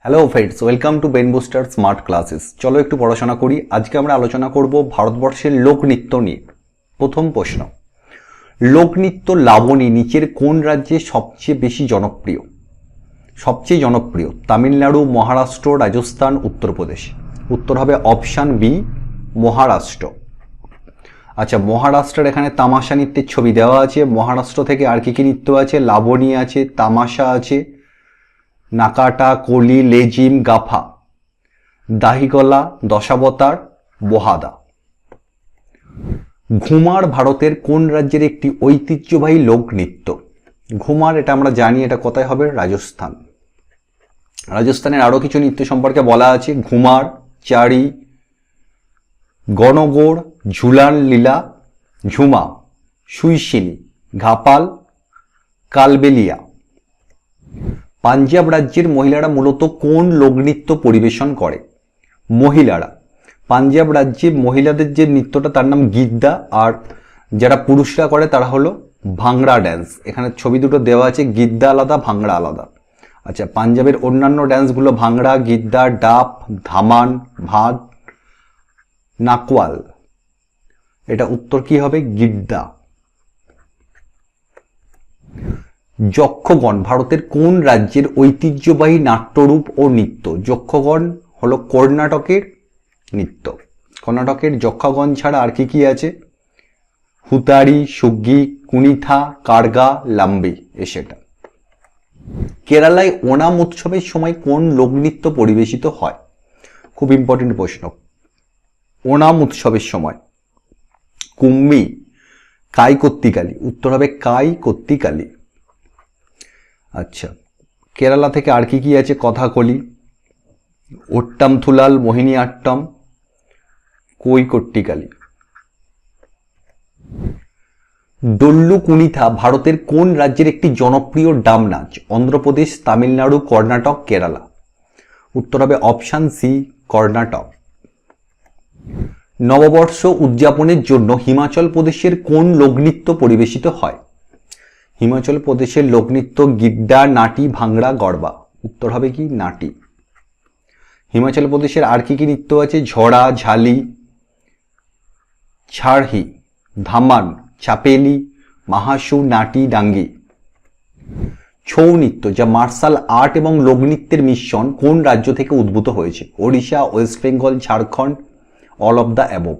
Hello friends, welcome to brain booster smart classes. চলো একটু পড়াশোনা করি। আজকে আমরা আলোচনা করব ভারতবর্ষের লোকনৃত্য নিয়ে। প্রথম প্রশ্ন, লোকনৃত্য লাবণী নিচের কোন রাজ্যে সবচেয়ে বেশি জনপ্রিয়? সবচেয়ে জনপ্রিয় তামিলনাড়ু, মহারাষ্ট্র, রাজস্থান, উত্তরপ্রদেশ। উত্তর হবে অপশান বি, মহারাষ্ট্র। আচ্ছা, মহারাষ্ট্রের এখানে তামাশা নৃত্যের ছবি দেওয়া আছে। মহারাষ্ট্র থেকে আর কি কি নৃত্য আছে? লাবণী আছে, তামাশা আছে, নাকাটা, কলি, লেজিম, গাফা, দাহিগলা, দশাবতার, বহাদা। ঘুমার ভারতের কোন রাজ্যের একটি ঐতিহ্যবাহী লোকনৃত্য? ঘুমার, এটা আমরা জানি, এটা কোথায় হবে? রাজস্থান। রাজস্থানের আরো কিছু নৃত্য সম্পর্কে বলা আছে। ঘুমার, চারি, গণগোড়, ঝুলান লীলা, ঝুমা, সুইসিনী, ঘাপাল, কালবেলিয়া। পাঞ্জাব রাজ্যের মহিলারা মূলত কোন লোকনৃত্য পরিবেশন করে? মহিলারা পাঞ্জাব রাজ্যে মহিলাদের যে নৃত্যটা তার নাম গিদ্দা, আর যারা পুরুষরা করে তারা হলো ভাংড়া ড্যান্স। এখানে ছবি দুটো দেওয়া আছে, গিদ্দা আলাদা, ভাংড়া আলাদা। আচ্ছা, পাঞ্জাবের অন্যান্য ড্যান্সগুলো ভাংড়া, গিদ্দা, ডাপ, ধামান, ভাদ, নাকওয়াল। এটা উত্তর কি হবে? গিদ্দা। যক্ষগণ ভারতের কোন রাজ্যের ঐতিহ্যবাহী নাট্যরূপ ও নৃত্য? যক্ষগণ হলো কর্ণাটকের নৃত্য। কর্ণাটকের যক্ষগণ ছাড়া আর কি কি আছে? হুতারি, সুগ্গি, কুনিথা, কার্গা, লাম্বি, এসেটা। কেরালায় ওনাম উৎসবের সময় কোন লোকনৃত্য পরিবেশিত হয়? খুব ইম্পর্টেন্ট প্রশ্ন। ওনাম উৎসবের সময় কুম্মি, কাই কত্তিকালি। উত্তর হবে কাই কত্তিকালি। আচ্ছা, কেরালা থেকে আর কি কি আছে? কথাকলি, ওট্টাম থুলাল, মোহিনী আট্টম, কৈকট্টিকালি। ডল্লু কুনিথা ভারতের কোন রাজ্যের একটি জনপ্রিয় ডাম নাচ? অন্ধ্রপ্রদেশ, তামিলনাড়ু, কর্ণাটক, কেরালা। উত্তর হবে অপশান সি, কর্ণাটক। নববর্ষ উদযাপনের জন্য হিমাচল প্রদেশের কোন লোকনৃত্য পরিবেশিত হয়? হিমাচল প্রদেশের লোকনৃত্য গিড্ডা, নাটি, ভাংড়া, গরবা। উত্তর হবে কি? নাটি। হিমাচল প্রদেশের আর কি কি নৃত্য আছে? ঝড়া, ঝালি, ছাড়হি, ধামান, চাপেলি, মাহাসু, নাটি, ডাঙ্গি। ছৌ নৃত্য, যা মার্শাল আর্ট এবং লোকনৃত্যের মিশ্রণ, কোন রাজ্য থেকে উদ্ভূত হয়েছে? Odisha, West Bengal, Jharkhand, all of the above.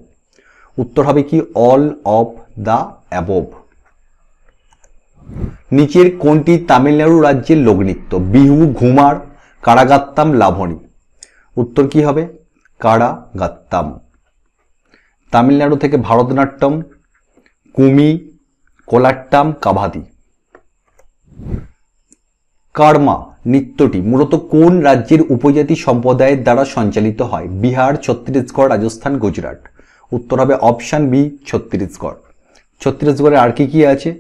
উত্তর হবে কি? All of the above. নিচের কোনটি তামিলনাড়ু রাজ্যের লোকনৃত্য? বিহু, ঘুমার, কারাগাত্তাম, লাবণী। উত্তর কি হবে? কারাগাত্তাম। তামিলনাড়ু থেকে ভারতনাট্যম, কুমি, কোলাট্টাম, কাভাদি। কার্মা নৃত্যটি মূলত কোন রাজ্যের উপজাতি সম্প্রদায়ের দ্বারা সঞ্চালিত হয়? বিহার, ছত্তিশগড়, রাজস্থান, গুজরাট। উত্তর হবে অপশান বি, ছত্তিশগড়। ছত্তিশগড়ে আর কি কি আছে?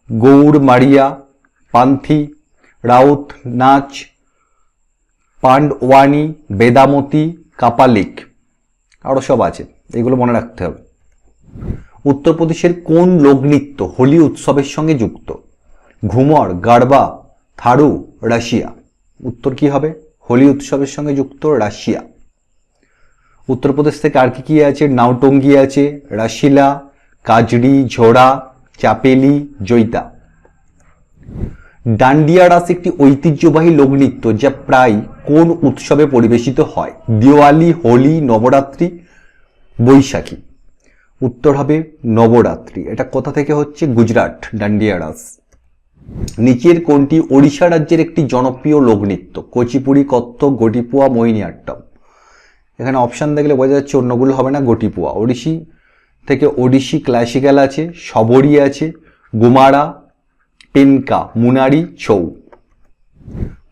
গৌড়, মারিয়া, পান্থি, রাউত নাচ, পান্ডওয়ানি, বেদামতি, কাপালিক, আরো সব আছে, এগুলো মনে রাখতে হবে। উত্তরপ্রদেশের কোন লোকনৃত্য হোলি উৎসবের সঙ্গে যুক্ত? ঘুমর, গারবা, থারু, রাশিয়া। উত্তর কি হবে? হোলি উৎসবের সঙ্গে যুক্ত রাশিয়া। উত্তরপ্রদেশ থেকে আর কি কি আছে? নাওটঙ্গি আছে, রাশিলা, কাজড়ি, ঝোড়া, চাপেলি, জৈতা। ডান্ডিয়া রাস একটি ঐতিহ্যবাহী লোকনৃত্য যা প্রায় কোন উৎসবে পরিবেশিত হয়? দিওয়ালি, হোলি, নবরাত্রি, বৈশাখী। উত্তর হবে নবরাত্রি। এটা কোথা থেকে হচ্ছে? গুজরাট, ডান্ডিয়া রাস। নিচের কোনটি ওড়িশা রাজ্যের একটি জনপ্রিয় লোকনৃত্য? কুচিপুড়ি, কত্থক, গটিপুয়া, মোহিনীআট্টম। এখানে অপশান দেখলে বোঝা যাচ্ছে অন্যগুলো হবে না। গটিপুয়া। ওড়িশি থেকে ওড়িশি ক্লাসিক্যাল আছে, শবরী আছে, গুমারা, পেনকা, মুনারি, ছৌ।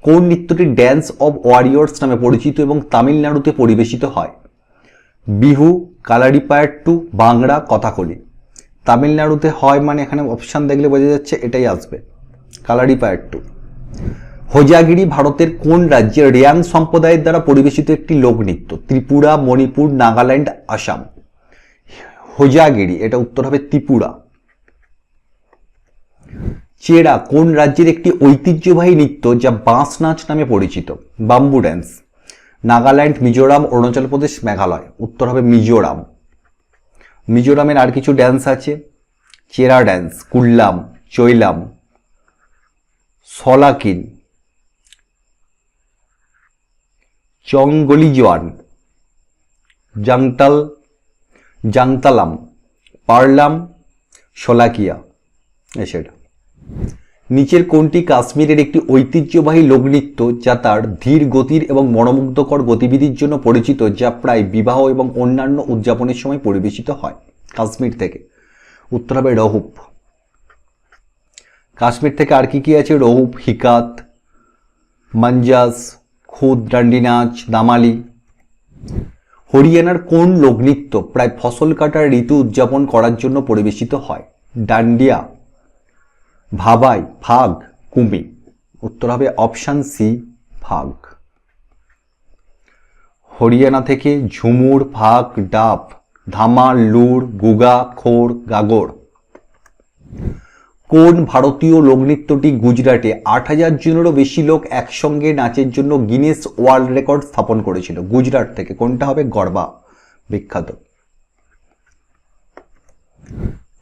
কোন নৃত্যটি ড্যান্স অব ওয়ারিয়র্স নামে পরিচিত এবং তামিলনাড়ুতে পরিবেশিত হয়? বিহু, কালারিপায়াট্টু, বাংড়া, কথাকলি। তামিলনাড়ুতে হয় মানে এখানে অপশান দেখলে বোঝা যাচ্ছে এটাই আসবে, কালারিপায়াট্টু। হোজাগিরি ভারতের কোন রাজ্যের রিয়াং সম্প্রদায়ের দ্বারা পরিবেশিত একটি লোকনৃত্য? ত্রিপুরা, মণিপুর, নাগাল্যান্ড, আসাম। হোজাগিরি, এটা উত্তর হবে ত্রিপুরা। চেরা কোন রাজ্যের একটি ঐতিহ্যবাহী নৃত্য যা বাঁশ নাচ নামে পরিচিত? Bamboo dance. নাগাল্যান্ড, মিজোরাম, অরুণাচল প্রদেশ, মেঘালয়। উত্তর হবে মিজোরাম। মিজোরামের আর কিছু ড্যান্স আছে, চেরা ড্যান্স, কুল্লাম, চৈলাম, সলাকিন, চঙ্গলিজোয়ান, জাংতালাম, পারলাম, শোলাকিয়া। সেটা নিচের কোনটি কাশ্মীরের একটি ঐতিহ্যবাহী লোকনৃত্য যা তার ধীর গতির এবং মনোমুগ্ধকর গতিবিধির জন্য পরিচিত, যা প্রায় বিবাহ এবং অন্যান্য উদযাপনের সময় পরিবেশিত হয় কাশ্মীর থেকে? উত্তর হবে রহুপ। কাশ্মীর থেকে আর কি কি আছে? রহুপ, হিকাত, মঞ্জাস, খুদ, ডান্ডি নাচ, দামালি। হরিয়ানার কোন লোকনৃত্য প্রায় ফসল কাটার ঋতু উদযাপন করার জন্য পরিবেশিত হয়? ডান্ডিয়া, ভাবাই, ফাগ, কুমি। উত্তর হবে অপশান সি, ফাগ। হরিয়ানা থেকে ঝুমুর, ফাগ, ডাব, ধামাল, লুর, গুগা, খোর, গাগর। কোন ভারতীয় লোকনৃত্যটি গুজরাটে ৮,০০০ জনেরও বেশি লোক একসঙ্গে নাচের জন্য গিনেস ওয়ার্ল্ড রেকর্ড স্থাপন করেছিল? গুজরাট থেকে। কোনটা হবে? গরবা, বিখ্যাত।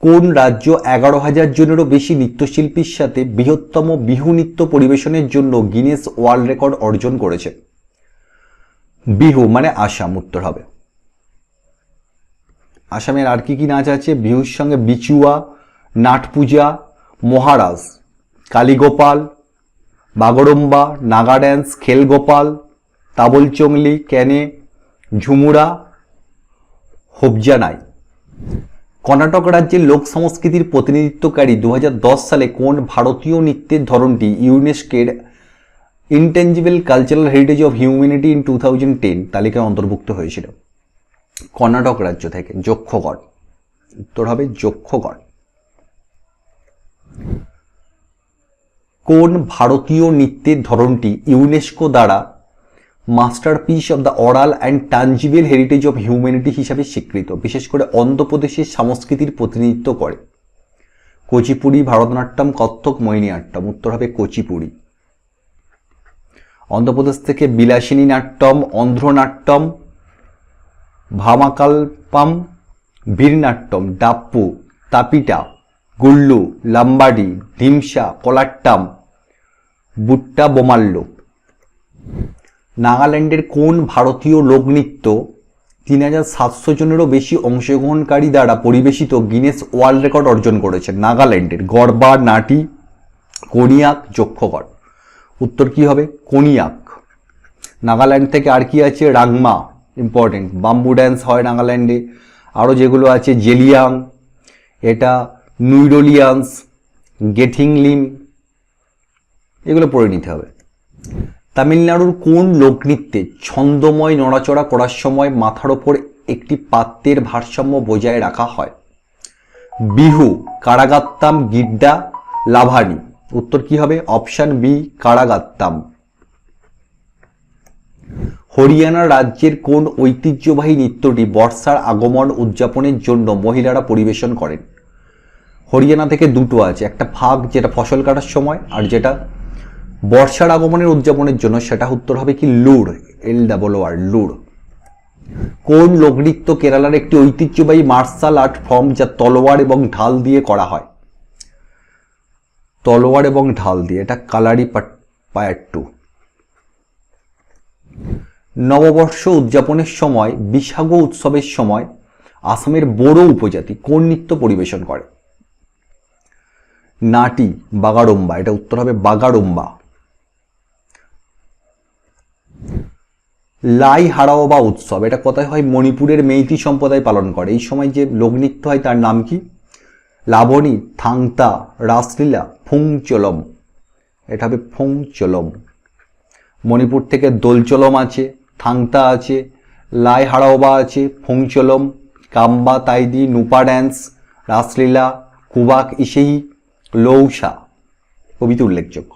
কোন রাজ্য ১১,০০০ জনেরও বেশি নৃত্যশিল্পীর সাথে বৃহত্তম বিহু নৃত্য পরিবেশনের জন্য গিনেস ওয়ার্ল্ড রেকর্ড অর্জন করেছে? বিহু মানে আসাম। উত্তর হবে আসামের আর কি কি নাচ আছে? বিহুর সঙ্গে বিচুয়া, নাট পূজা, মহারাজ, কালীগোপাল, বাগড়ম্বা, নাগা ড্যান্স, খেলগোপাল, তাবল চংলি, ক্যানে, ঝুমুরা, হোবজানাই। কর্ণাটক রাজ্যের লোক সংস্কৃতির প্রতিনিধিত্বকারী ২০১০ সালে কোন ভারতীয় নৃত্যের ধরনটি ইউনেস্কোর intangible cultural heritage of humanity in 2010 তালিকায় অন্তর্ভুক্ত হয়েছিল? কর্ণাটক রাজ্য থেকে যক্ষগণ। উত্তর হবে যক্ষগণ। কোন ভারতীয় নৃত্যের ধরনটি ইউনেস্কো দ্বারা masterpiece of the oral and tangible heritage of humanity হিসাবে স্বীকৃত, বিশেষ করে অন্ধ্রপ্রদেশের সংস্কৃতির প্রতিনিধিত্ব করে? কুচিপুড়ি, ভারতনাট্যম, কত্থক, মোহিনীআট্যম। উত্তর হবে কুচিপুড়ি। অন্ধ্রপ্রদেশ থেকে বিলাসিনী নাট্যম, অন্ধ্রনাট্যম, ভামাকালপাম, বীরনাট্যম, ডাপ্পু, তাপিটা, গুল্লু, লাম্বাডি, ধিমসা, কলাট্টাম, বুট্টা বোমাল্য। নাগাল্যান্ডের কোন ভারতীয় লোকনৃত্য ৩৭০০ জনেরও বেশি অংশগ্রহণকারী দ্বারা পরিবেশিত গিনেস ওয়ার্ল্ড রেকর্ড অর্জন করেছে? নাগাল্যান্ডের গরবা, নাটি, কোনিয়াক, যক্ষগণ। উত্তর কি হবে? কোনিয়াক। নাগাল্যান্ড থেকে আর কি আছে? রাংমা, ইম্পর্টেন্ট। বাম্বু ড্যান্স হয় নাগাল্যান্ডে। আরও যেগুলো আছে জেলিয়াং, এটা নুইডোলিয়ান্স, গেথিংলিম, এগুলো পড়ে নিতে হবে। তামিলনাড়ুর কোন লোকনৃত্যে ছন্দময় নড়াচড়া করার সময় মাথার ওপর একটি পাত্রের ভারসাম্য বজায় রাখা হয়? বিহু, কারাগাত্তাম, গিড্ডা, লাভানি। উত্তর কি হবে? Option B, কারাগাত্তাম। হরিয়ানা রাজ্যের কোন ঐতিহ্যবাহী নৃত্যটি বর্ষার আগমন উদযাপনের জন্য মহিলারা পরিবেশন করেন? হরিয়ানা থেকে দুটো আছে, একটা ফাগ যেটা ফসল কাটার সময়, আর যেটা বর্ষার আগমনের উদযাপনের জন্য সেটা উত্তর হবে কি? লুর, LOOR, লুর। কোন লোকনৃত্য কেরালার একটি ঐতিহ্যবাহী মার্শাল আর্ট ফর্ম যা তলোয়ার এবং ঢাল দিয়ে করা হয়? তলোয়ার এবং ঢাল দিয়ে, এটা কালারি পায়াট্টু। নববর্ষ উদযাপনের সময়, বিশাগু উৎসবের সময় আসামের বোরো উপজাতি কোন নৃত্য পরিবেশন করে? নাটি, বাগাড়ম্বা, এটা উত্তর হবে বাগাড়ম্বা। লাই হারাওবা উৎসব এটা কোথায় হয়? মণিপুরের মেইতি সম্প্রদায় পালন করে। এই সময় যে লোকনৃত্য হয় তার নাম কি? লাবণী, থাংতা, রাসলীলা, ফুংচলম। এটা হবে ফুংচলম। মণিপুর থেকে দোলচলম আছে, থাংতা আছে, লাই হারাওবা আছে, ফুংচলম, কাম্বা তাইদি, নুপা ড্যান্স, রাসলীলা, কুবাক ইসেই, লৌসা প্রভৃতি উল্লেখযোগ্য।